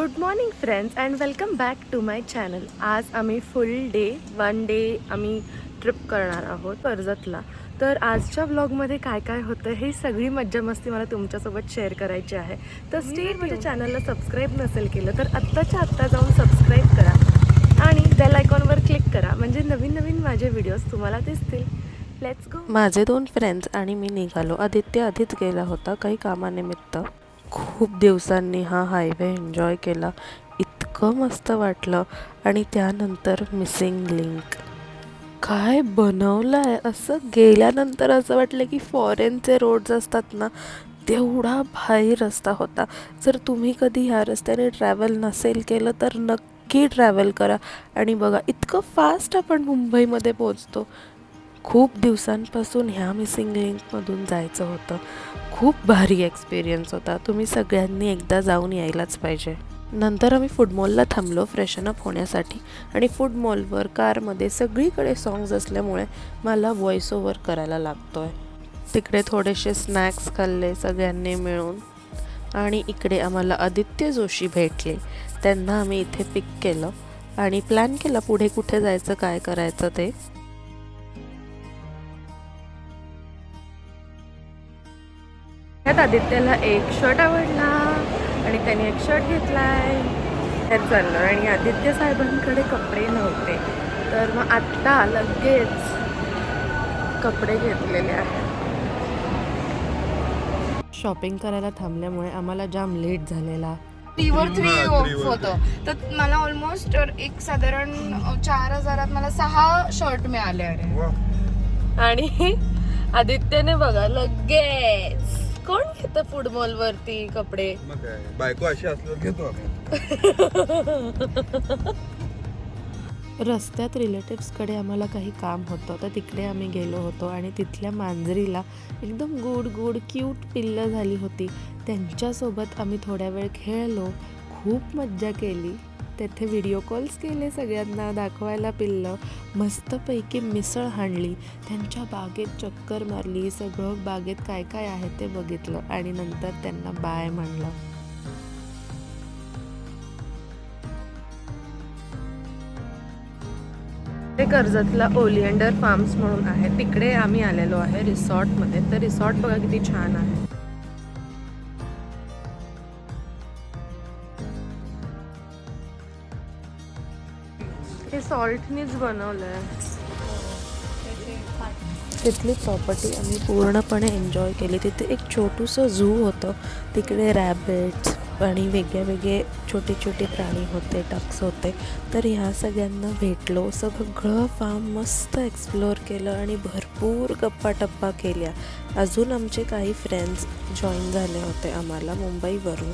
Good morning friends and welcome back to my channel. आज आम्ही full day 1 day आम्ही trip करणार आहोत कर्जतला. तर आजच्या व्लॉगमध्ये काय काय होतं हे सगळी मज्जा मस्ती मला तुमच्यासोबत शेअर करायची आहे. तर स्टे माझ्या चॅनलला सबस्क्राईब नसेल केलं तर आत्ताच्या आत्ता जाऊन सबस्क्राईब करा आणि बेल आयकॉनवर क्लिक करा, म्हणजे नवीन नवीन माझे व्हिडिओज तुम्हाला दिसतील. Let's go. माझे 2 फ्रेंड्स आणि मी निघालो. आदित्य आधीच गेला होता काही कामानिमित्त. खूप दिवसांनी हा हायवे एन्जॉय केला. इतकं मस्त वाटलं. आणि त्यानंतर मिसिंग लिंक काय बनवलं आहे, असं गेल्यानंतर असं वाटलं की फॉरेनचे रोड्स असतात ना, तेवढा भारी रस्ता होता. जर तुम्ही कधी ह्या रस्त्याने ट्रॅव्हल नसेल केलं तर नक्की ट्रॅव्हल करा. आणि बघा इतकं फास्ट आपण मुंबईमध्ये पोचतो. खूप दिवसांपासून ह्या मिसिंग लिंकमधून जायचं होतं. खूप भारी एक्सपिरियन्स होता. तुम्ही सगळ्यांनी एकदा जाऊन यायलाच पाहिजे. नंतर आम्ही फूड मॉलला थांबलो फ्रेशनअप होण्यासाठी. आणि फूड मॉलवर कारमध्ये सगळीकडे सॉंग्स असल्यामुळे मला व्हॉइस ओव्हर करायला लागतो आहे. तिकडे थोडेसे स्नॅक्स खाल्ले सगळ्यांनी मिळून. आणि इकडे आम्हाला आदित्य जोशी भेटले. त्यांना आम्ही इथे पिक केलं आणि प्लॅन केला पुढे कुठे जायचं काय करायचं ते. त्यात आदित्यला एक शर्ट आवडला आणि त्याने एक शर्ट घेतलाय. त्यात चाललं आणि आदित्य साहेबांकडे कपडे नव्हते, तर मग आत्ता लगेच कपडे घेतलेले आहेत. शॉपिंग करायला थांबल्यामुळे आम्हाला जाम लेट झालेला. 3 ऑफ होतं, तर मला ऑलमोस्ट एक साधारण 4,000 मला 6 शर्ट मिळाले. अरे आणि आदित्यने बघा लगेच कोण घेतं फूड मॉल वरती कपडे. बायको अशी असल्यावर घेतो आम्ही. रस्त्यात रिलेटिव्सकडे आम्हाला काही काम होतं, तर तिकडे आम्ही गेलो होतो. आणि तिथल्या मांजरीला एकदम गुड क्यूट पिल्लं झाली होती. त्यांच्यासोबत आम्ही थोड्या वेळ खेळलो, खूप मज्जा केली. तेथे व्हिडिओ कॉल्स केले सगळ्यांना दाखवायला पिल्लं. मस्तपैकी मिसळ हाणली, त्यांच्या बागेत चक्कर मारली, सगळं बागेत काय काय आहे ते बघितलं आणि नंतर त्यांना बाय म्हणलं. ते कर्जतला ओलिएंडर फार्म्स म्हणून आहे, तिकडे आम्ही आलेलो आहे रिसॉर्टमध्ये. तर रिसॉर्ट बघा किती छान आहे. हे सॉल्टनीच बनवलंय. तिथली प्रॉपर्टी आम्ही पूर्णपणे एन्जॉय केली. तिथे एक छोटूसं झू होतं, तिकडे रॅबिट्स आणि वेगळे छोटे छोटे प्राणी होते, डक्स होते. तर ह्या सगळ्यांना भेटलो, सगळं फार्म मस्त एक्सप्लोअर केलं आणि भरपूर गप्पा टप्पा केल्या. अजून आमचे काही फ्रेंड्स जॉईन झाले होते आम्हाला मुंबईवरून.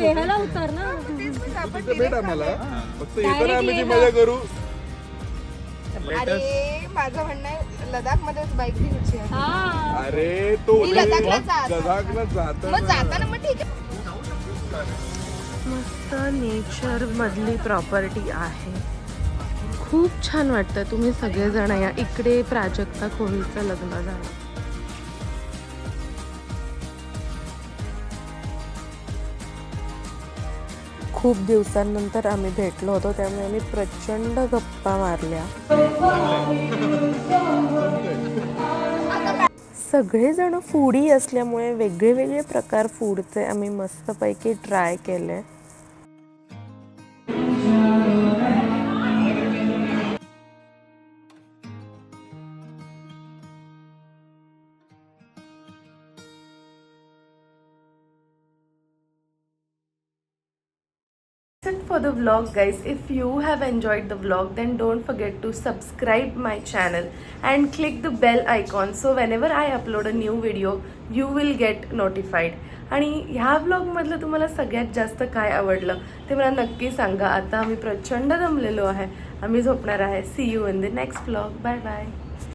लेहाला उतर ना, भेट आम्हाला फक्त येताना आम्ही जी मजा करू. अरे माझं म्हणणं आहे लडाख मध्येच बाईक घ्यायची आहे. अरे तो लडाखला जात. लडाखला मग जाताना मग ठीक आहे. मस्त नेचर मधली प्रॉपर्टी आहे, खूप छान वाटतं. तुम्ही सगळेजण या. इकडे प्राजक्ता कोहलीचं लग्न झालं. खूप दिवसांनंतर आम्ही भेटलो होतो, त्यामुळे आम्ही प्रचंड गप्पा मारल्या. सगळेजण फूडी असल्यामुळे वेगळे प्रकार फूडचे आम्ही मस्तपैकी ट्राय केले. For the vlog guys, if you have enjoyed the vlog then don't forget to subscribe my channel and click the bell icon, so whenever I upload a new video you will get notified. आणि ह्या व्लॉगमधलं तुम्हाला सगळ्यात जास्त काय आवडलं ते मला नक्की सांगा. आता आम्ही प्रचंड दमलेलो आहे, आम्ही झोपणार आहे. See you in the next vlog. Bye bye.